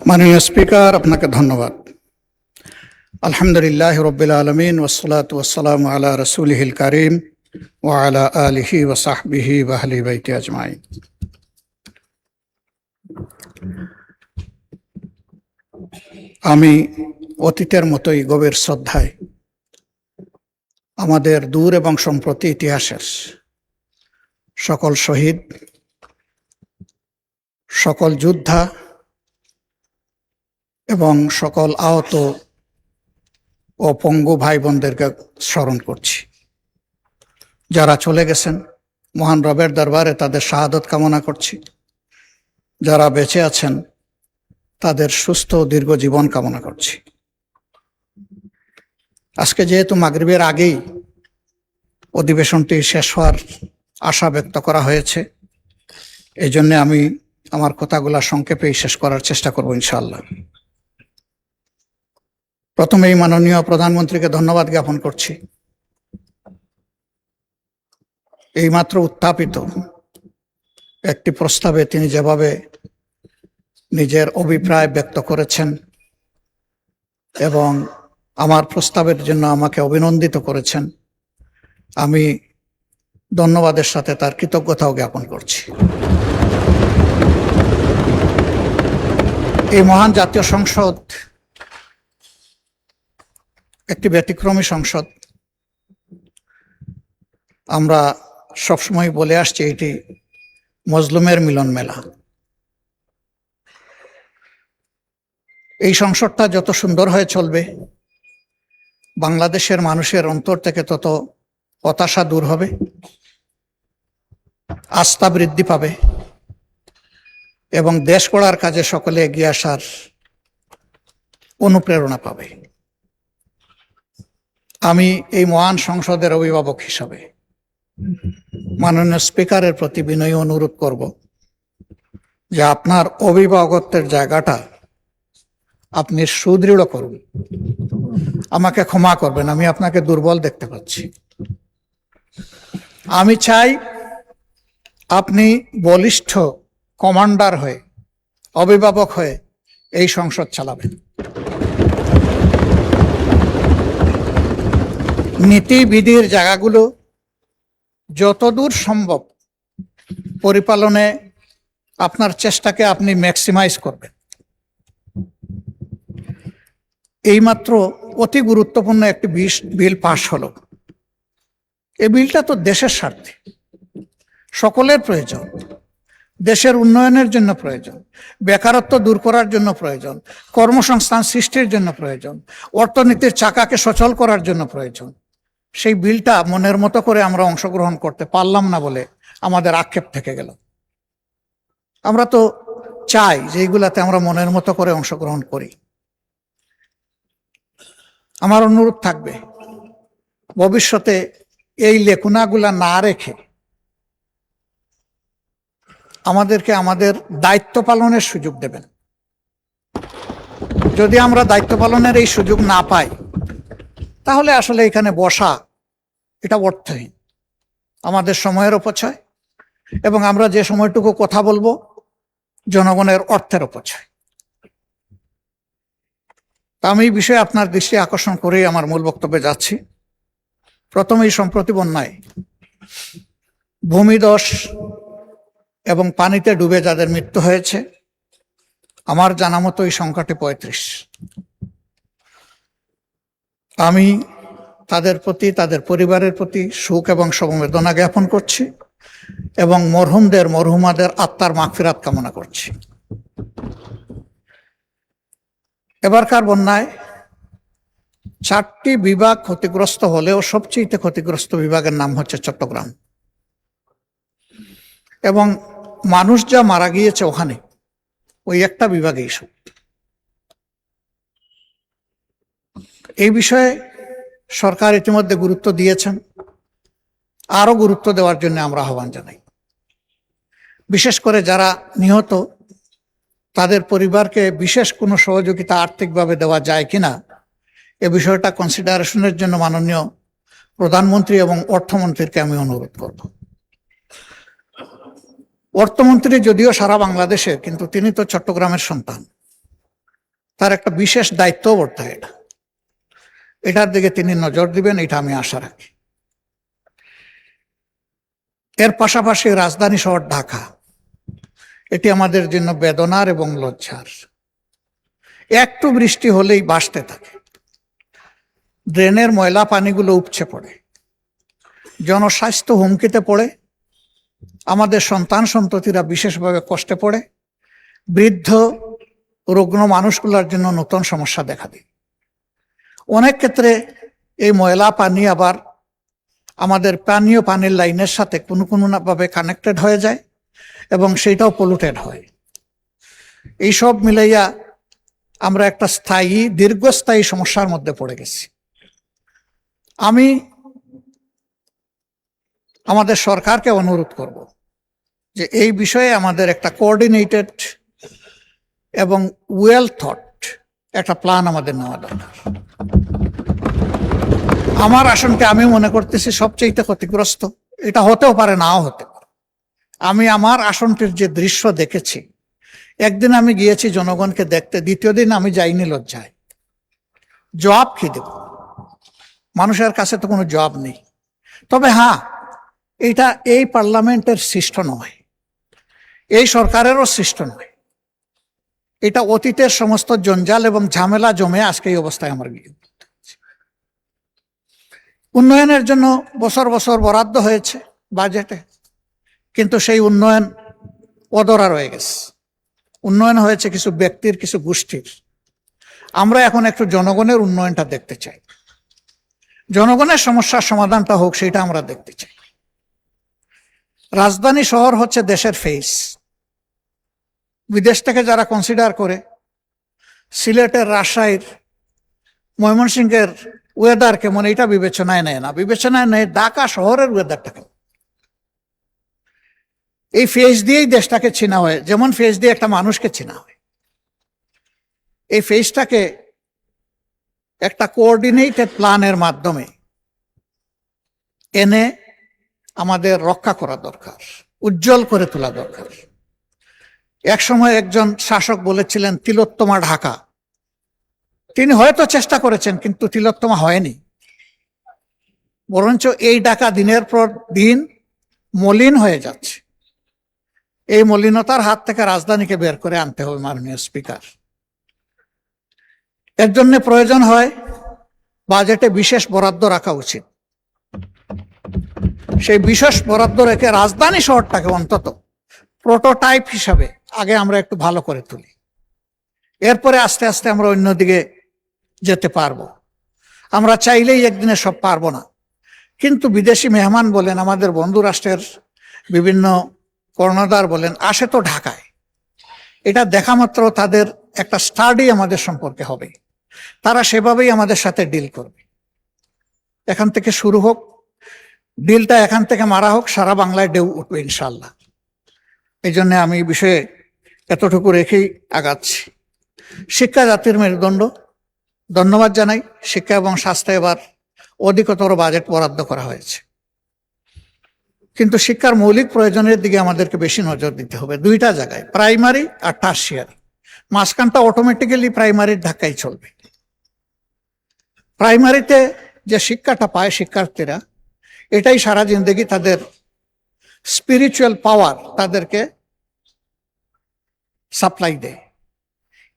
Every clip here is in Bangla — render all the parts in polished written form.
মাননীয় স্পিকার, আপনাকে ধন্যবাদ। আলহামদুলিল্লাহ রব্বিল আলমিন ওয়াসসালাতু ওয়াসসালামু আলা রাসূলিহিল কারীম ওয়া আলা আলিহি ওয়া সাহবিহি ওয়া আহলি বাইতি আজমাইন। আমি অতীতের মতোই গভীর শ্রদ্ধায় আমাদের দূর এবং সম্প্রতি ইতিহাসের সকল শহীদ, সকল যোদ্ধা এবং সকল আহত ও পঙ্গু ভাই বোনদেরকে স্মরণ করছি। যারা চলে গেছেন, মহান রবের দরবারে তাদের শাহাদত কামনা করছি। যারা বেঁচে আছেন, তাদের সুস্থ দীর্ঘ জীবন কামনা করছি। আজকে যেহেতু মাগরিবের আগেই অধিবেশনটি শেষ হওয়ার আশা ব্যক্ত করা হয়েছে, এই জন্য আমি আমার কথাগুলো সংক্ষেপেই শেষ করার চেষ্টা করব ইনশাআল্লাহ। প্রথমেই মাননীয় প্রধানমন্ত্রীকে ধন্যবাদ জ্ঞাপন করছি। এইমাত্র উত্থাপিত একটি প্রস্তাবে তিনি যেভাবে নিজের অভিপ্রায় ব্যক্ত করেছেন এবং আমার প্রস্তাবের জন্য আমাকে অভিনন্দিত করেছেন, আমি ধন্যবাদের সাথে তার কৃতজ্ঞতাও জ্ঞাপন করছি। এই মহান জাতীয় সংসদ একটি ব্যতিক্রমী সংসদ। আমরা সবসময় বলে আসছি এটি মজলুমের মিলন মেলা। এই সংসদটা যত সুন্দর হয়ে চলবে, বাংলাদেশের মানুষের অন্তর থেকে তত হতাশা দূর হবে, আস্থা বৃদ্ধি পাবে এবং দেশ গড়ার কাজে সকলে এগিয়ে আসার অনুপ্রেরণা পাবে। আমি এই মহান সংসদের অভিভাবক হিসাবে মাননীয় স্পিকারের প্রতি বিনয়ী অনুরোধ করব যে আপনার অভিভাবকত্বের জায়গাটা আপনি সুদৃঢ় করুন। আমাকে ক্ষমা করবেন, আমি আপনাকে দুর্বল দেখতে পাচ্ছি। আমি চাই আপনি বলিষ্ঠ কমান্ডার হয়ে, অভিভাবক হয়ে এই সংসদ চালাবেন। নীতিবিধির জায়গাগুলো যতদূর সম্ভব পরিপালনে আপনার চেষ্টাকে আপনি ম্যাক্সিমাইজ করবেন। এইমাত্র অতি গুরুত্বপূর্ণ একটি বিল পাশ হলো। এই বিলটা তো দেশের স্বার্থে, সকলের প্রয়োজন, দেশের উন্নয়নের জন্য প্রয়োজন, বেকারত্ব দূর করার জন্য প্রয়োজন, কর্মসংস্থান সৃষ্টির জন্য প্রয়োজন, অর্থনীতির চাকাকে সচল করার জন্য প্রয়োজন। সেই বিলটা মনের মতো করে আমরা অংশগ্রহণ করতে পারলাম না বলে আমাদের আক্ষেপ থেকে গেল। আমরা তো চাই যে এইগুলাতে আমরা মনের মতো করে অংশগ্রহণ করি। আমার অনুরোধ থাকবে, ভবিষ্যতে এই লেখুনাগুলা না রেখে আমাদেরকে আমাদের দায়িত্ব পালনের সুযোগ দেবেন। যদি আমরা দায়িত্ব পালনের এই সুযোগ না পাই, তাহলে আসলে এখানে বসা এটা অর্থহীন, আমাদের সময়ের অপচয়, এবং আমরা যে সময়টুকু কথা বলবো জনগণের অর্থের অপচয়। তা আমি এই বিষয়ে আপনার দৃষ্টি আকর্ষণ করেই আমার মূল বক্তব্যে যাচ্ছি। প্রথমেই সম্প্রতি বন্যায় ভূমিধস এবং পানিতে ডুবে যাদের মৃত্যু হয়েছে, আমার জানা মতো এই সংখ্যাটি ৩৫। আমি তাদের প্রতি, তাদের পরিবারের প্রতি শোক এবং সমবেদনা জ্ঞাপন করছি এবং মরহুমাদের আত্মার মাগফিরাত কামনা করছি। এবারকার বন্যায় 4টি বিভাগ ক্ষতিগ্রস্ত হলেও সবচেয়ে ক্ষতিগ্রস্ত বিভাগের নাম হচ্ছে চট্টগ্রাম, এবং মানুষ যা মারা গিয়েছে ওখানে ওই একটা বিভাগেই সব। এই বিষয়ে সরকার ইতিমধ্যে গুরুত্ব দিয়েছেন, আরো গুরুত্ব দেওয়ার জন্য আমরা আহ্বান জানাই। বিশেষ করে যারা নিহত তাদের পরিবারকে বিশেষ কোনো সহযোগিতা আর্থিকভাবে দেওয়া যায় কিনা এ বিষয়টা কনসিডারেশনের জন্য মাননীয় প্রধানমন্ত্রী এবং অর্থমন্ত্রীকে আমি অনুরোধ করব। অর্থমন্ত্রী যদিও সারা বাংলাদেশের, কিন্তু তিনি তো চট্টগ্রামের সন্তান। তার একটা বিশেষ দায়িত্ব বর্তায় এটার দিকে তিনি নজর দিবেন, এটা আমি আশা রাখি। এর পাশাপাশি রাজধানী শহর ঢাকা, এটি আমাদের জন্য বেদনার এবং লজ্জার। একটু বৃষ্টি হলেই ভাসতে থাকে, ড্রেনের ময়লা পানিগুলো উপচে পড়ে, জনস্বাস্থ্য হুমকিতে পড়ে, আমাদের সন্তান সন্ততিরা বিশেষভাবে কষ্টে পড়ে, বৃদ্ধ রুগ্ন মানুষগুলোর জন্য নতুন সমস্যা দেখা দেয়। অনেক ক্ষেত্রে এই ময়লা পানি আবার আমাদের পানীয় পানির লাইনের সাথে কোনো ভাবে কানেক্টেড হয়ে যায় এবং সেটাও পলুটেড হয়। এইসব মিলাইয়া আমরা একটা দীর্ঘস্থায়ী সমস্যার মধ্যে পড়ে গেছি। আমি আমাদের সরকারকে অনুরোধ করব যে এই বিষয়ে আমাদের একটা কোঅর্ডিনেটেড এবং ওয়েল থট একটা প্ল্যান আমাদের নেওয়া দরকার। আমার আসনকে আমি মনে করতেছি সবচেয়ে ক্ষতিগ্রস্ত, এটা হতেও পারে, নাও হতে পারে। আমি আমার আসনটির যে দৃশ্য দেখেছি, একদিন আমি গিয়েছি জনগণকে দেখতে, দ্বিতীয় দিন আমি যাইনি লজ্জায়। জবাব কি দেব? মানুষের কাছে তো কোনো জবাব নেই। তবে হ্যাঁ, এটা এই পার্লামেন্টের সৃষ্ট নয়, এই সরকারেরও সৃষ্ট নয়, এটা অতীতের সমস্ত জঞ্জাল এবং ঝামেলা জমে আজকে এই অবস্থায় আমার গিয়ে। উন্নয়নের জন্য বছর বছর বরাদ্দ হয়েছে বাজেটে, কিন্তু সেই উন্নয়ন অধরা রয়ে গেছে। উন্নয়ন হয়েছে কিছু ব্যক্তির, কিছু গোষ্ঠীর। আমরা এখন একটু জনগণের উন্নয়নটা দেখতে চাই, জনগণের সমস্যার সমাধানটা হোক, সেটা আমরা দেখতে চাই। রাজধানী শহর হচ্ছে দেশের ফেস। বিদেশ থেকে যারা কনসিডার করে সিলেটের, রাজশাহীর, ময়মনসিংহের ওয়েদার কেমন, এটা বিবেচনায় নেয় না। বিবেচনায় নেয় ঢাকা শহরের ওয়েদারটা কেমন। এই ফেস দিয়েই দেশটাকে চেনা হয়, যেমন ফেস দিয়ে একটা মানুষকে চেনা হয়। এই ফেসটাকে একটা কোঅর্ডিনেটেড প্ল্যানের মাধ্যমে এনে আমাদের রক্ষা করা দরকার, উজ্জ্বল করে তোলা দরকার। এক সময় একজন শাসক বলেছিলেন তিলোত্তমা ঢাকা। তিনি হয়তো চেষ্টা করেছেন, কিন্তু তিলোত্তমা হয়নি। বরঞ্চ এই ঢাকা দিনের পর দিন মলিন হয়ে যাচ্ছে। এই মলিনতার হাত থেকে রাজধানীকে বের করে আনতে হবে মাননীয় স্পিকার। এর জন্য প্রয়োজন হয় বাজেটে বিশেষ বরাদ্দ রাখা উচিত। সেই বিশেষ বরাদ্দ রেখে রাজধানী শহরটাকে অন্তত প্রোটোটাইপ হিসাবে আগে আমরা একটু ভালো করে তুলি, এরপরে আস্তে আস্তে আমরা অন্যদিকে যেতে পারবো। আমরা চাইলেই একদিনে সব পারবো না, কিন্তু বিদেশি মেহমান বলেন, আমাদের বন্ধু রাষ্ট্রের বিভিন্ন কর্ণধার বলেন, আসে তো ঢাকায়। এটা দেখা মাত্র তাদের একটা স্টাডি আমাদের সম্পর্কে হবে, তারা সেভাবেই আমাদের সাথে ডিল করবে। এখান থেকে শুরু হোক, ডিলটা এখান থেকে মারা হোক, সারা বাংলায় ঢেউ উঠবে ইনশাল্লাহ। এই জন্য আমি এই বিষয়ে এতটুকু রেখেই আগাচ্ছি। শিক্ষা জাতির মেরুদণ্ড, ধন্যবাদ জানাই। শিক্ষা এবং স্বাস্থ্য এবার অধিকতর বাজেট বরাদ্দ করা হয়েছে, কিন্তু শিক্ষার মৌলিক প্রয়োজনের দিকে আমাদেরকে বেশি নজর দিতে হবে। দুইটা জায়গায়, প্রাইমারি আর টার্সিয়ারি। মাঝখানটা অটোমেটিক্যালি প্রাইমারির ধাক্কাই চলবে। প্রাইমারিতে যে শিক্ষাটা পায় শিক্ষার্থীরা, এটাই সারা জিন্দগি তাদের স্পিরিচুয়াল পাওয়ার তাদেরকে সাপ্লাই দেয়।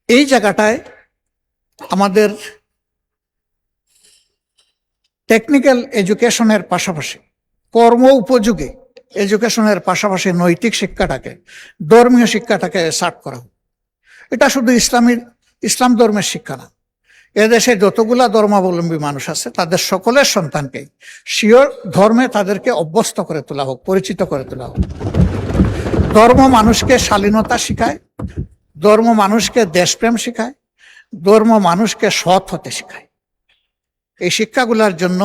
এই জায়গাটায় আমাদের টেকনিক্যাল এডুকেশনের পাশাপাশি, কর্ম উপযোগী এডুকেশনের পাশাপাশি নৈতিক শিক্ষাটাকে, ধর্মীয় শিক্ষাটাকে সার্ট করা হোক। এটা শুধু ইসলাম ধর্মের শিক্ষা না, এদেশে যতগুলা ধর্মাবলম্বী মানুষ আছে তাদের সকলের সন্তানকে শিওর ধর্মে তাদেরকে অভ্যস্ত করে তোলা হোক, পরিচিত করে তোলা হোক। ধর্ম মানুষকে শালীনতা শিখায়, ধর্ম মানুষকে দেশপ্রেম শিখায়, ধর্ম মানুষকে সৎ হতে শিখায়। এই শিক্ষাগুলার জন্য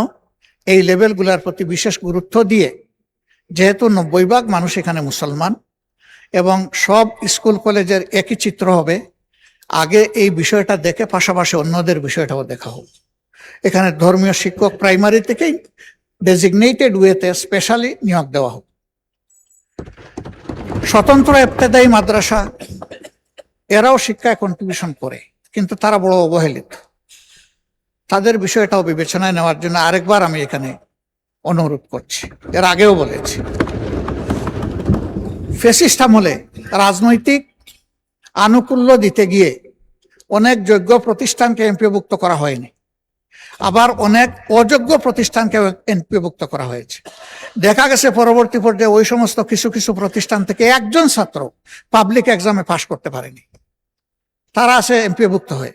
এই লেভেলগুলার প্রতি বিশেষ গুরুত্ব দিয়ে, যেহেতু 90% মানুষ এখানে মুসলমান এবং সব স্কুল কলেজের একই চিত্র হবে, আগে এই বিষয়টা দেখে পাশাপাশি অন্যদের বিষয়টাও দেখা হোক। এখানে ধর্মীয় শিক্ষক প্রাইমারি থেকেই ডেজিগনেটেড ওয়েতে স্পেশালি নিয়োগ দেওয়া হোক। স্বতন্ত্র ইবতেদায়ী মাদ্রাসা, এরাও শিক্ষায় কন্ট্রিবিউশন করে, কিন্তু তারা বড় অবহেলিত। তাদের বিষয়টাও বিবেচনায় নেওয়ার জন্য আরেকবার আমি এখানে অনুরোধ করছি। এর আগেও বলেছি, ফ্যাসিস্ট আমলে রাজনৈতিক আনুকূল্য দিতে গিয়ে অনেক যোগ্য প্রতিষ্ঠানকে এমপিভুক্ত করা হয়নি, আবার অনেক অযোগ্য প্রতিষ্ঠানকে এমপিভুক্ত করা হয়েছে। দেখা গেছে পরবর্তী পর্যায়ে ওই সমস্ত কিছু কিছু প্রতিষ্ঠান থেকে একজন ছাত্র পাবলিক এক্সামে পাশ করতে পারেনি, তারা আছে এমপিভুক্ত হয়ে।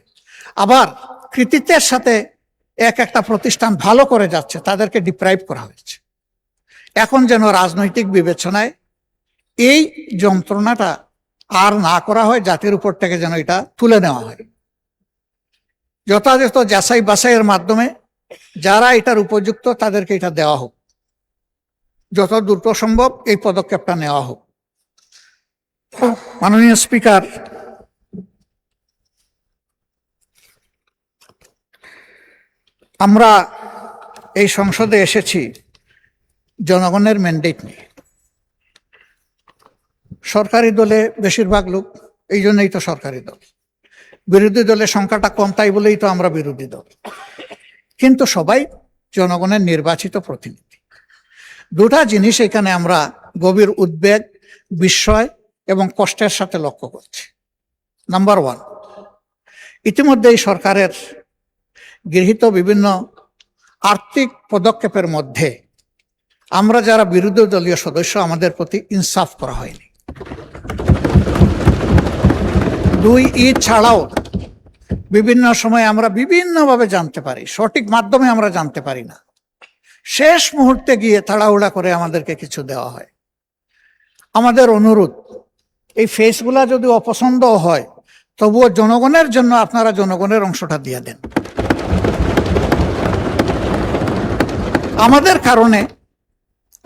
আবার কৃতিত্বের সাথে একটা প্রতিষ্ঠান ভালো করে যাচ্ছে, তাদেরকে ডিপ্রাইভ করা হয়েছে। এখন যেন রাজনৈতিক বিবেচনায় এই যন্ত্রণাটা আর না করা হয়, জাতির উপর থেকে যেন এটা তুলে নেওয়া হয়। যথাযথ যাচাই বাছাইয়ের মাধ্যমে যারা এটার উপযুক্ত তাদেরকে এটা দেওয়া হোক, যত দ্রুত সম্ভব এই পদক্ষেপটা নেওয়া হোক। মাননীয় স্পিকার, আমরা এই সংসদে এসেছি জনগণের ম্যান্ডেট নিয়ে। সরকারি দলে বেশিরভাগ লোক, এই জন্যই তো সরকারি দল। বিরোধী দলের সংখ্যাটা কম, তাই বলেই তো আমরা বিরোধী দল। কিন্তু সবাই জনগণের নির্বাচিত প্রতিনিধি। দুটা জিনিস এখানে আমরা গভীর উদ্বেগ, বিস্ময় এবং কষ্টের সাথে লক্ষ্য করছি। নাম্বার ওয়ান, ইতিমধ্যে এই সরকারের গৃহীত বিভিন্ন আর্থিক পদক্ষেপের মধ্যে আমরা যারা বিরোধী দলীয় সদস্য, আমাদের প্রতি ইনসাফ করা হয়নি। দুই, ঈদ ছাড়াও বিভিন্ন সময় আমরা বিভিন্নভাবে জানতে পারি, সঠিক মাধ্যমে আমরা জানতে পারি না। শেষ মুহূর্তে গিয়ে তাড়াহুড়া করে আমাদেরকে কিছু দেওয়া হয়। আমাদের অনুরোধ, এই ফেসগুলা যদি অপছন্দ হয় তবুও জনগণের জন্য আপনারা জনগণের অংশটা দিয়ে দেন। আমাদের কারণে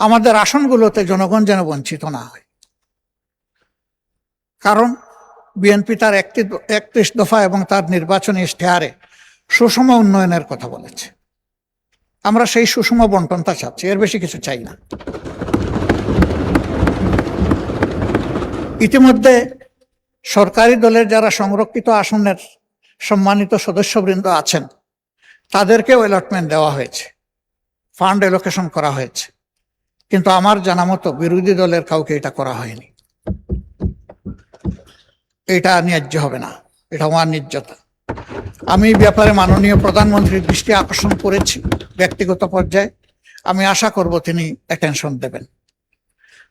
আমাদের আসনগুলোতে জনগণ যেন বঞ্চিত না হয়। কারণ বিএনপি তার 31 দফা এবং তার নির্বাচনী ইশতেহারে সুষম উন্নয়নের কথা বলেছে। আমরা সেই সুষম বন্টনটা চাচ্ছি, এর বেশি কিছু চাই না। ইতিমধ্যে সরকারি দলের যারা সংরক্ষিত আসনের সম্মানিত সদস্যবৃন্দ আছেন তাদেরকেও অ্যালটমেন্ট দেওয়া হয়েছে, ফান্ড অ্যালোকেশন করা হয়েছে। কিন্তু আমার জানা মতো বিরোধী দলের কাউকে এটা করা হয়নি। এটা ন্যায্য হবে না, এটা অন্যায্যতা। আমি ব্যাপারে মাননীয় প্রধানমন্ত্রীর দৃষ্টি আকর্ষণ করেছি ব্যক্তিগত পর্যায়ে। আমি আশা করব তিনি অ্যাটেনশন দেবেন।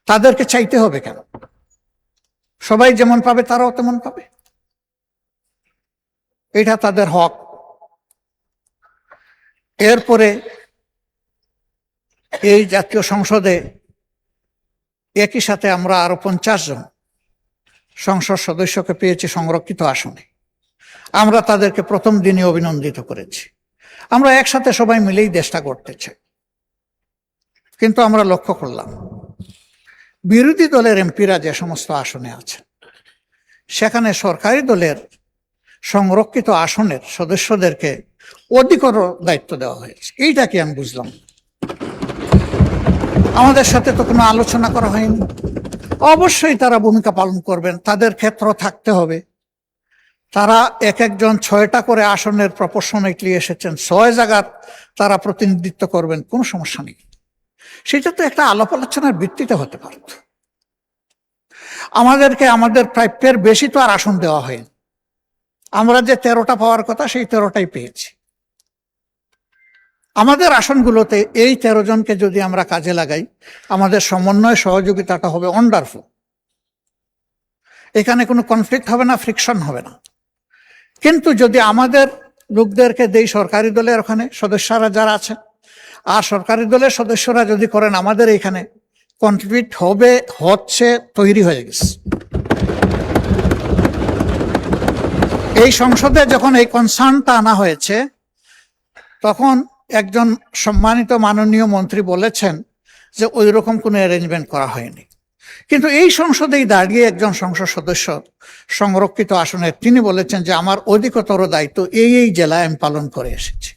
তাদেরকে চাইতে হবে কেন? সবাই যেমন পাবে তারাও তেমন পাবে, এটা তাদের হক। এরপরে এই জাতীয় সংসদে একই সাথে আমরা আরো 50 জন সংসদ সদস্যকে পেয়েছি সংরক্ষিত আসনে। আমরা তাদেরকে প্রথম দিনে অভিনন্দিত করেছি। আমরা একসাথে সবাই মিলেই দেশটা গড়তে চাই। কিন্তু আমরা লক্ষ্য করলাম বিরোধী দলের এমপিরা যে সমস্ত আসনে আছেন সেখানে সরকারি দলের সংরক্ষিত আসনের সদস্যদেরকে অধিকতর দায়িত্ব দেওয়া হয়েছে। এইটা কি আমি বুঝলাম। আমাদের সাথে তো কোনো আলোচনা করা হয়নি। অবশ্যই তারা ভূমিকা পালন করবেন, তাদের ক্ষেত্র থাকতে হবে। তারা এক একজন 6টা করে আসনের প্রপোর্শনেটলি এসেছেন, 6 জায়গার তারা প্রতিনিধিত্ব করবেন, কোনো সমস্যা নেই। সেটা তো একটা আলাপ আলোচনার ভিত্তিতে হতে পারত। আমাদেরকে আমাদের প্রাপ্যের বেশি তো আর আসন দেওয়া হয়নি। আমরা যে 13টা পাওয়ার কথা সেই 13টাই পেয়েছি। আমাদের আসনগুলোতে এই 13 জনকে যদি আমরা কাজে লাগাই, আমাদের সমন্বয় সহযোগিতাটা হবে ওয়ান্ডারফুল। এখানে কোনো কনফ্লিক্ট হবে না, ফ্রিকশন হবে না। কিন্তু যদি আমাদের লোকদেরকে দেই সরকারি দলের ওখানে সদস্যরা যারা আছে, আর সরকারি দলের সদস্যরা যদি করেন আমাদের এখানে, কনফ্লিক্ট হবে, হচ্ছে, তৈরি হয়ে গেছে। এই সংসদে যখন এই কনসার্নটা আনা হয়েছে তখন একজন সম্মানিত মাননীয় মন্ত্রী বলেছেন যে ওই রকম কোনো অ্যারেঞ্জমেন্ট করা হয়নি। কিন্তু এই সংসদেই দাঁড়িয়ে একজন সংসদ সদস্য সংরক্ষিত আসনের তিনি বলেছেন যে আমার অধিকতর দায়িত্ব এই জেলায় আমি পালন করে এসেছি।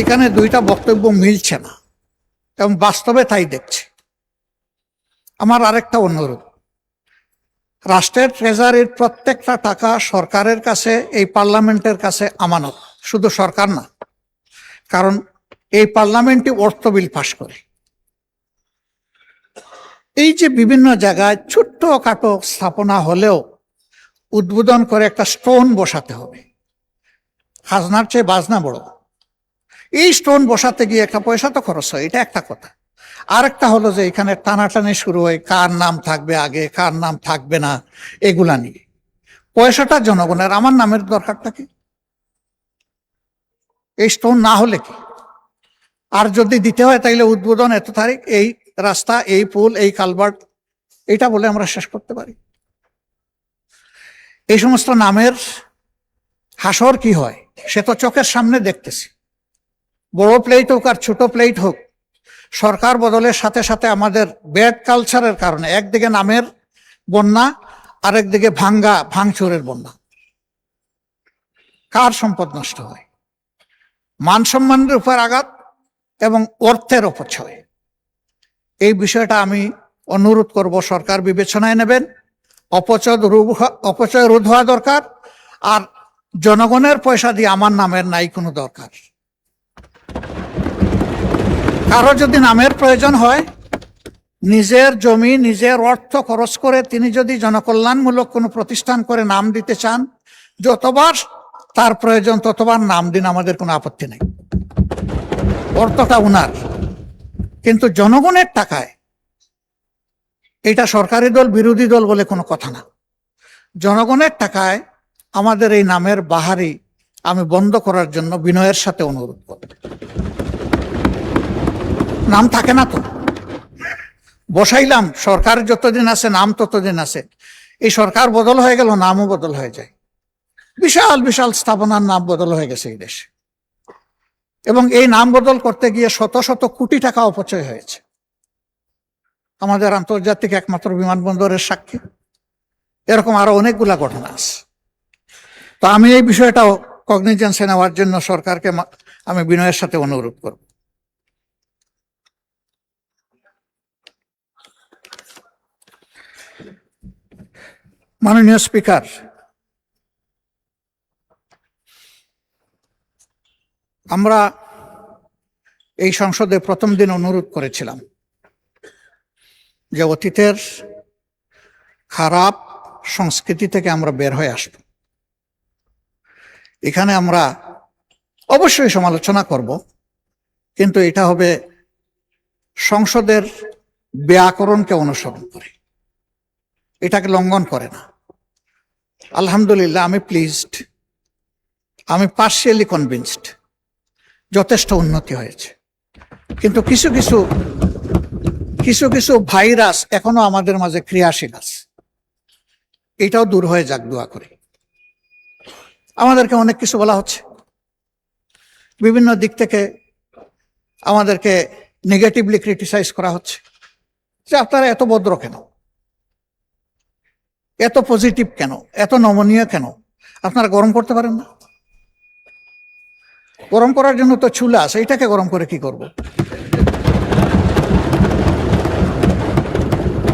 এখানে দুইটা বক্তব্য মিলছে না এবং বাস্তবে তাই দেখছি। আমার আরেকটা অনুরোধ, রাষ্ট্রের ট্রেজারির প্রত্যেকটা টাকা সরকারের কাছে, এই পার্লামেন্টের কাছে আমানত। শুধু সরকার না, কারণ এই পার্লামেন্টই অর্থ বিল পাশ করে। এই যে বিভিন্ন জায়গায় ছোট্ট খাটো স্থাপনা হলেও উদ্বোধন করে একটা স্টোন বসাতে হবে, খাজনার চেয়ে বাজনা বড়। এই স্টোন বসাতে গিয়ে একটা পয়সা তো খরচ হয়, এটা একটা কথা। আরেকটা হলো যে এখানে টানাটানি শুরু হয়, কার নাম থাকবে আগে, কার নাম থাকবে না, এগুলা নিয়ে। পয়সাটা জনগণের, আমার নামের দরকারটা কি? এই স্টোন না হলে কি? আর যদি দিতে হয় তাইলে উদ্বোধন এত তারিখ, এই রাস্তা, এই পুল, এই কালভার্ট, এটা বলে আমরা শেষ করতে পারি। এই সমস্ত নামের হাসর কি হয় সে তো চোখের সামনে দেখতেছি। বড় প্লেট হোক আর ছোট প্লেট হোক, সরকার বদলের সাথে সাথে আমাদের ব্যাড কালচারের কারণে একদিকে নামের বন্যা, আরেকদিকে ভাঙচুরের বন্যা। কার সম্পদ নষ্ট হয়, মান সম্মানের উপর আঘাত এবং অর্থের অপচয়। এই বিষয়টা আমি অনুরোধ করব সরকার বিবেচনায় নেবেন। অপচয় রোধ হওয়া দরকার। আর জনগণের পয়সা দিয়ে আমার নামের নাই কোনো দরকার। কারো যদি নামের প্রয়োজন হয়, নিজের জমি, নিজের অর্থ খরচ করে তিনি যদি জনকল্যাণমূলক কোনো প্রতিষ্ঠান করে নাম দিতে চান, যতবার তার প্রয়োজন ততবার নাম দিন, আমাদের কোনো আপত্তি নেই। অর্থটা উনার, কিন্তু জনগণের টাকায়। এটা সরকারি দল বিরোধী দল বলে কোনো কথা না। জনগণের টাকায় আমাদের এই নামের বাহারি আমি বন্ধ করার জন্য বিনয়ের সাথে অনুরোধ করব। নাম থাকে না তো, বসাইলাম, সরকার যতদিন আছে নাম ততদিন আছে। এই সরকার বদল হয়ে গেল, নামও বদল হয়ে যায়। বিশাল বিশাল স্থাপনার নাম বদল হয়ে গেছে এই দেশে, এবং এই নাম বদল করতে গিয়ে শত শত কোটি টাকা অপচয় হয়েছে। আমাদের আন্তর্জাতিক একমাত্র বিমানবন্দরের সাক্ষী। এরকম আরো অনেকগুলা ঘটনা আছে। তো আমি এই বিষয়টাও কগনিজেন্সে নেওয়ার জন্য সরকারকে আমি বিনয়ের সাথে অনুরোধ করব। মাননীয় স্পিকার, আমরা এই সংসদে প্রথম দিন অনুরোধ করেছিলাম যে অতীতের খারাপ সংস্কৃতি থেকে আমরা বের হয়ে আসব। এখানে আমরা অবশ্যই সমালোচনা করব, কিন্তু এটা হবে সংসদের ব্যাকরণকে অনুসরণ করে, এটাকে লঙ্ঘন করে না। আলহামদুলিল্লাহ, আমি প্লিজড, আমি পার্শিয়ালি কনভিন্সড, যথেষ্ট উন্নতি হয়েছে। কিন্তু কিছু কিছু ভাইরাস এখনো আমাদের মাঝে ক্রিয়াশীল আছে, এটাও দূর হয়ে যাক দোয়া করি। আমাদেরকে অনেক কিছু বলা হচ্ছে, বিভিন্ন দিক থেকে আমাদেরকে নেগেটিভলি ক্রিটিসাইজ করা হচ্ছে যে আপনারা এত ভদ্র কেন, এত পজিটিভ কেন, এত নমনীয় কেন, আপনারা গরম করতে পারেন না? গরম করার জন্য তো চুলা আছে, এটাকে গরম করে কি করব?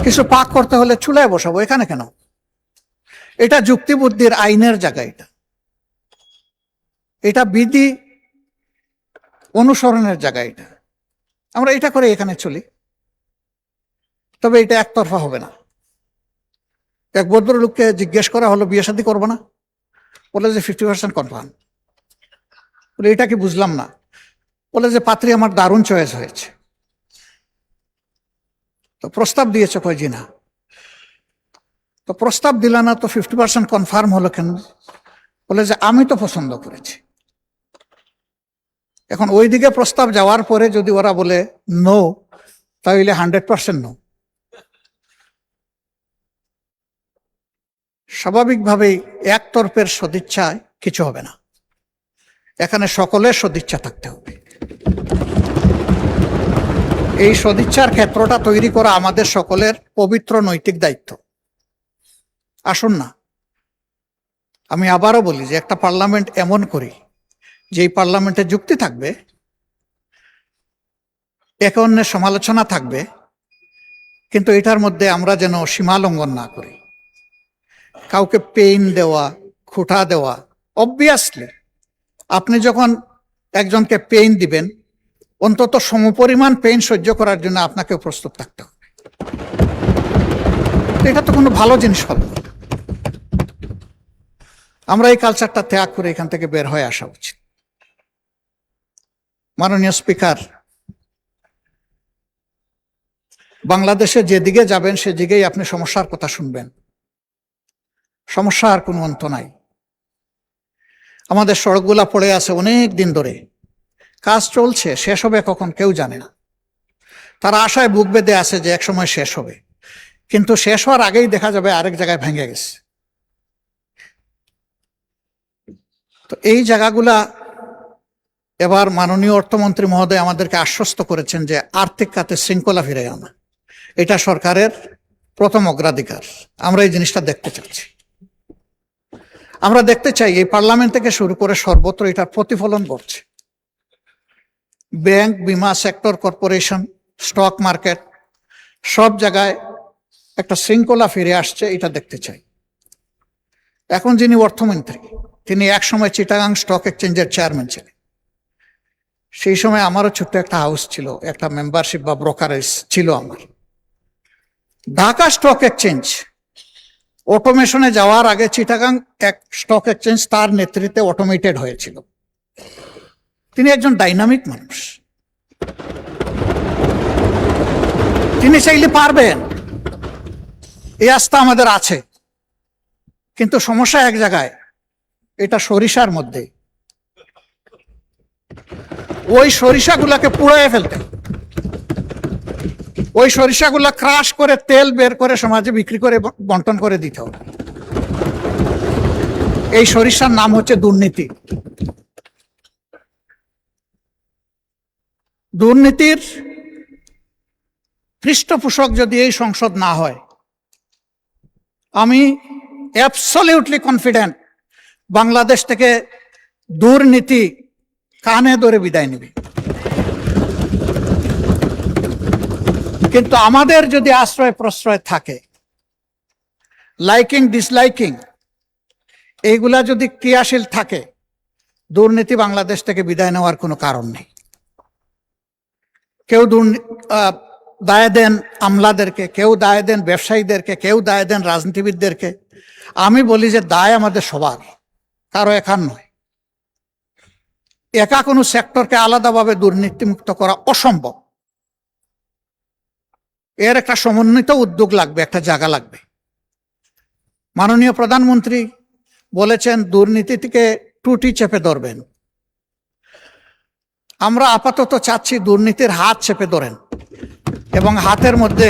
কিছু পাক করতে হলে চুলায় বসাবো, এখানে কেন? এটা যুক্তি বুদ্ধির আইনের জায়গা, এটা বিধি অনুসরণের জায়গা। এটা আমরা এটা করে এখানে চলি, তবে এটা একতরফা হবে না। এক ভদ্রলোককে জিজ্ঞেস করা হলো বিয়ে শাদী করবো না, বলে যে 50% কনফার্ম। বলে এটা কি বুঝলাম না। বলে যে পাত্রী আমার দারুণ চয়েস হয়েছে। তো প্রস্তাব দিয়েছে, কয় জি না। তো প্রস্তাব দিলা না তো 50% কনফার্ম হলো কেন? বলে যে আমি তো পছন্দ করেছি। এখন ওইদিকে প্রস্তাব যাওয়ার পরে যদি ওরা বলে নো, তাহলে 100% নো। স্বাভাবিকভাবেই একতরফের সদিচ্ছায় কিছু হবে না, এখানে সকলের সদিচ্ছা থাকতে হবে। এই সদিচ্ছার ক্ষেত্রটা তৈরি করা আমাদের সকলের পবিত্র নৈতিক দায়িত্ব। আসুন না, আমি আবারও বলি যে একটা পার্লামেন্ট এমন করি যে এই পার্লামেন্টে যুক্তি থাকবে, একে অন্যের সমালোচনা থাকবে, কিন্তু এটার মধ্যে আমরা যেন সীমা লঙ্ঘন না করি। কাউকে পেইন দেওয়া, খুঁটা দেওয়া, অবভিয়াসলি আপনি যখন একজনকে পেইন দিবেন অন্তত সমপরিমাণ পেইন সহ্য করার জন্য আপনাকে প্রস্তুত থাকতে হবে। এটা তো কোনো ভালো জিনিস হবে না। আমরা এই কালচারটা ত্যাগ করে এখান থেকে বের হয়ে আসা উচিত। মাননীয় স্পিকার, বাংলাদেশে যেদিকে যাবেন সেদিকেই আপনি সমস্যার কথা শুনবেন। সমস্যার কোনো অন্ত নাই। আমাদের সড়কগুলা পড়ে আছে অনেক দিন ধরে, কাজ চলছে, শেষ হবে কখন কেউ জানে না। তারা আশায় বুক বেঁধে আছে যে এক সময় শেষ হবে, কিন্তু শেষ হওয়ার আগেই দেখা যাবে আরেক জায়গায় ভেঙে গেছে। তো এই জায়গাগুলা এবার মাননীয় অর্থমন্ত্রী মহোদয় আমাদেরকে আশ্বস্ত করেছেন যে আর্থিক খাতে শৃঙ্খলা ফিরে আনা, এটা সরকারের প্রথম অগ্রাধিকার। আমরা এই জিনিসটা দেখতে চাচ্ছি। আমরা দেখতে চাই এই পার্লামেন্ট থেকে শুরু করে সর্বত্র এটার প্রতিফলন ঘটছে। ব্যাংক, বিমা সেক্টর, কর্পোরেশন, স্টক মার্কেট, সব জায়গায় একটা শৃঙ্খলা ফিরে আসছে, এটা দেখতে চাই। এখন যিনি অর্থমন্ত্রী, তিনি একসময় চিটাগাং স্টক এক্সচেঞ্জের চেয়ারম্যান ছিলেন। সেই সময় আমারও ছোট্ট একটা হাউস ছিল, একটা মেম্বারশিপ বা ব্রোকারেজ ছিল আমার। ঢাকা স্টক এক্সচেঞ্জ অটোমেশনে যাওয়ার আগে চিটাগাং এক স্টক এক্সচেঞ্জ তার নেতৃত্বে অটোমেটেড হয়েছিল। তিনি একজন ডাইনামিক মানুষ, তিনি চাইলে পারবেন, এই আস্থা আমাদের আছে। কিন্তু সমস্যা এক জায়গায়, এটা সরিষার মধ্যে। ওই সরিষাগুলাকে পুড়িয়ে ফেলতে, ওই সরিষাগুলা ক্রাশ করে তেল বের করে সমাজে বিক্রি করে বন্টন করে দিতে হবে। এই সরিষার নাম হচ্ছে দুর্নীতি। দুর্নীতির পৃষ্ঠপোষক যদি এই সংসদ না হয়, আমি অ্যাবসলিউটলি কনফিডেন্ট বাংলাদেশ থেকে দুর্নীতি কানে ধরে বিদায় নেবে। কিন্তু আমাদের যদি আশ্রয় প্রশ্রয় থাকে, লাইকিং ডিসলাইকিং এইগুলা যদি ক্রিয়াশীল থাকে, দুর্নীতি বাংলাদেশ থেকে বিদায় নেওয়ার কোনো কারণ নেই। কেউ দায় দেন আমলাদেরকে, কেউ দায় দেন ব্যবসায়ীদেরকে, কেউ দায় দেন রাজনীতিবিদদেরকে। আমি বলি যে দায় আমাদের সবার, কারো একার নয়। একা কোনো সেক্টরকে আলাদাভাবে দুর্নীতিমুক্ত করা অসম্ভব। এর একটা সমন্বিত উদ্যোগ লাগবে, একটা জায়গা লাগবে। মাননীয় প্রধানমন্ত্রী বলেছেন দুর্নীতি থেকে টুটি চেপে ধরবেন। আমরা আপাতত চাচ্ছি দুর্নীতির হাত চেপে ধরেন এবং হাতের মধ্যে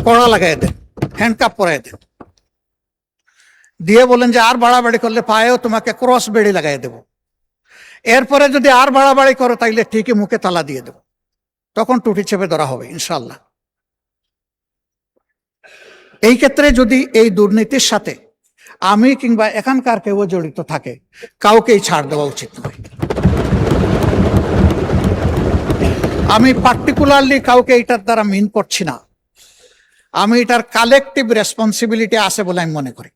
কড়া লাগাই দেন, হ্যান্ডকাপ পরাই দেন, দিয়ে বলেন যে আর বাড়াবাড়ি করলে পায়েও তোমাকে ক্রস বেড়ি লাগাই দেব। এরপরে যদি আর বাড়াবাড়ি করো তাইলে ঠিকই মুখে তালা দিয়ে দেব। তখন টুটি চেপে ধরা হবে ইনশাল্লাহ। এই ক্ষেত্রে যদি এই দুর্নীতির সাথে আমি কিংবা এখানকার কেউ জড়িত থাকে, কাউকেই ছাড় দেওয়া উচিত নয়। আমি পার্টিকুলারলি কাউকে এটার দ্বারা মিন করছি না, আমি এটার কালেকটিভ রেসপন্সিবিলিটি আছে বলে আমি মনে করি।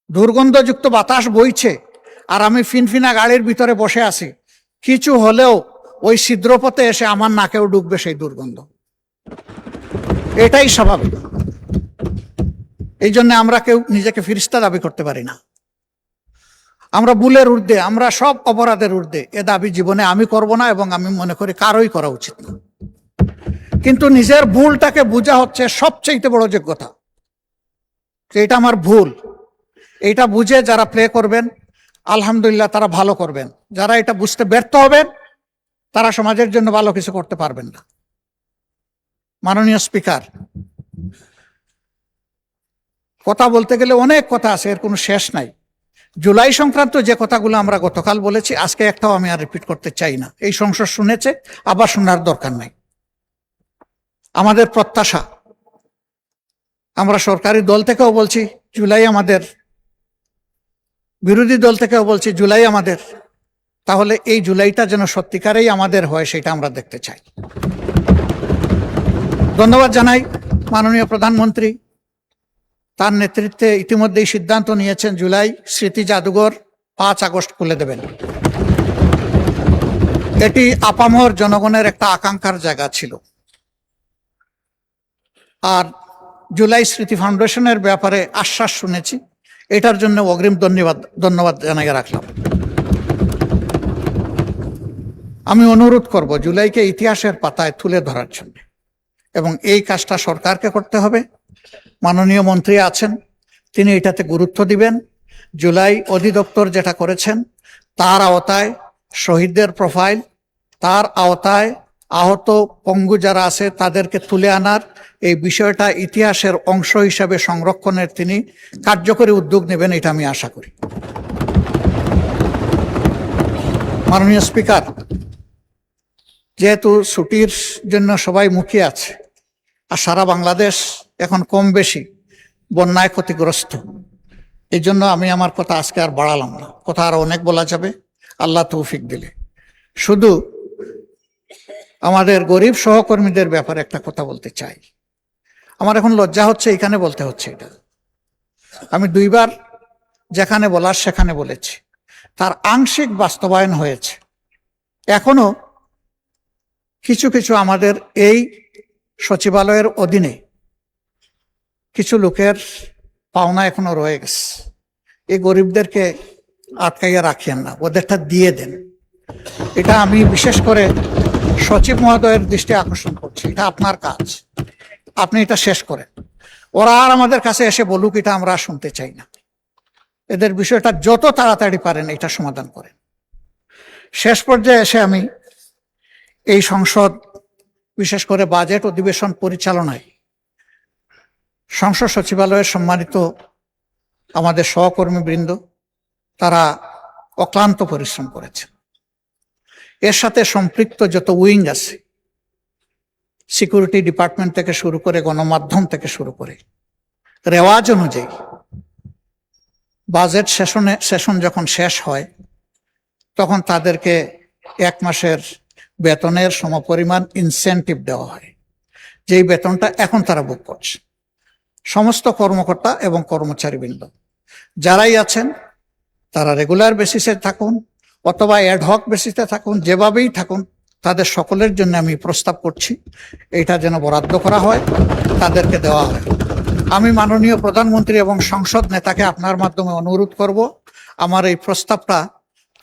দুর্গন্ধযুক্ত বাতাস বইছে আর আমি ফিনফিনা গাড়ির ভিতরে বসে আছি, কিছু হলেও ওই ছিদ্রপথে এসে আমার নাকেও ঢুকবে সেই দুর্গন্ধ। এটাই স্বাভাবিক। এই জন্য আমরা কেউ নিজেকে ফিরিস্তা দাবি করতে পারি না। আমরা ভুলের ঊর্ধ্বে, আমরা সব অপরাধের ঊর্ধ্বে, এ দাবি জীবনে আমি করব না এবং আমি মনে করি কারোই করা উচিত না। কিন্তু নিজের ভুলটাকে বোঝা হচ্ছে সবচেয়ে বড় যোগ্যতা। এটা আমার ভুল, এইটা বুঝে যারা প্লে করবেন আলহামদুলিল্লাহ তারা ভালো করবেন। যারা এটা বুঝতে ব্যর্থ হবেন তারা সমাজের জন্য ভালো কিছু করতে পারবেন না। মাননীয় স্পিকার, কথা বলতে গেলে অনেক কথা আছে, এর কোনো শেষ নাই। জুলাই সংক্রান্ত যে কথাগুলো আমরা গতকাল বলেছি, আজকে একটাও আমি আর রিপিট করতে চাই না। এই সংসদ শুনেছে, আবার শোনার দরকার নাই। আমাদের প্রত্যাশা, আমরা সরকারি দল থেকেও বলছি জুলাই আমাদের, বিরোধী দল থেকেও বলছি জুলাই আমাদের। তাহলে এই জুলাইটা যেন সত্যিকারেই আমাদের হয় সেটা আমরা দেখতে চাই। ধন্যবাদ জানাই মাননীয় প্রধানমন্ত্রী, তার নেতৃত্বে ইতিমধ্যেই সিদ্ধান্ত নিয়েছেন জুলাই স্মৃতি জাদুঘর 5 আগস্ট খুলে দেবেন। এটি আপামর জনগণের একটা আকাঙ্ক্ষার জায়গা ছিল। আর জুলাই স্মৃতি ফাউন্ডেশনের ব্যাপারে আশ্বাস শুনেছি, এটার জন্য অগ্রিম ধন্যবাদ জানাই রাখলাম। আমি অনুরোধ করব জুলাইকে ইতিহাসের পাতায় তুলে ধরার জন্য, এবং এই কাজটা সরকারকে করতে হবে। মাননীয় মন্ত্রী আছেন, তিনি এটাতে গুরুত্ব দিবেন। জুলাই অধিদপ্তর যেটা করেছেন তার আওতায় শহীদদের প্রোফাইল, তার আওতায় আহত পঙ্গু যারা আছে তাদেরকে তুলে আনার এই বিষয়টা ইতিহাসের অংশ হিসাবে সংরক্ষণের তিনি কার্যকরী উদ্যোগ নেবেন, এটা আমি আশা করি। মাননীয় স্পিকার, যেহেতু ছুটির জন্য সবাই মুখিয়ে আছে আর সারা বাংলাদেশ এখন কম বেশি বন্যায় ক্ষতিগ্রস্ত, এই জন্য আমি আমার কথা আজকে আর বাড়ালাম না। কথা আরো অনেক বলা যাবে আল্লাহ তৌফিক দিলে। শুধু আমাদের গরিব সহকর্মীদের ব্যাপারে একটা কথা বলতে চাই। আমার এখন লজ্জা হচ্ছে এখানে বলতে হচ্ছে এটা। আমি 2 বার যেখানে বলার সেখানে বলেছি, তার আংশিক বাস্তবায়ন হয়েছে। এখনো কিছু কিছু আমাদের এই সচিবালয়ের অধীনে কিছু লোকের পাওনা এখনো রয়ে গেছে। এই গরিবদেরকে আটকাইয়া রাখিয়েন না, ওদেরটা দিয়ে দেন। এটা আমি বিশেষ করে সচিব মহোদয়ের দৃষ্টি আকর্ষণ করছি। এটা আপনার কাজ, আপনি এটা শেষ করেন। ওরা আর আমাদের কাছে এসে বলুক, এটা আমরা শুনতে চাই না। এদের বিষয়টা যত তাড়াতাড়ি পারেন এটা সমাধান করেন। শেষ পর্যায়ে এসে আমি এই সংসদ, বিশেষ করে বাজেট অধিবেশন পরিচালনায় সংসদ সচিবালয়ের সম্মানিত আমাদের সহকর্মীবৃন্দ, তারা অক্লান্ত পরিশ্রম করেছে। এর সাথে সম্পৃক্ত যত উইং আছে, সিকিউরিটি ডিপার্টমেন্ট থেকে শুরু করে গণমাধ্যম থেকে শুরু করে, রেওয়াজ অনুযায়ী বাজেট সেশন যখন শেষ হয় তখন তাদেরকে 1 মাসের বেতনের সমপরিমাণ ইনসেন্টিভ দেওয়া হয়, যেই বেতনটা এখন তারা ভোগ করছে। সমস্ত কর্মকর্তা এবং কর্মচারীবৃন্দ যারাই আছেন তারা রেগুলার বেসিসে থাকুন অথবা অ্যাডহক বেসিসে থাকুন, যেভাবেই থাকুন, তাদের সকলের জন্য আমি প্রস্তাব করছি এটা যেন বরাদ্দ করা হয়, তাদেরকে দেওয়া হয়। আমি মাননীয় প্রধানমন্ত্রী এবং সংসদ নেতাকে আপনার মাধ্যমে অনুরোধ করব, আমার এই প্রস্তাবটা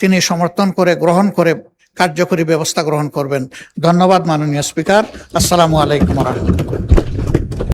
তিনি সমর্থন করে গ্রহণ করে কার্যকরী ব্যবস্থা গ্রহণ করবেন। ধন্যবাদ মাননীয় স্পিকার। আসসালামু আলাইকুম ওয়া রাহমাতুল্লাহ।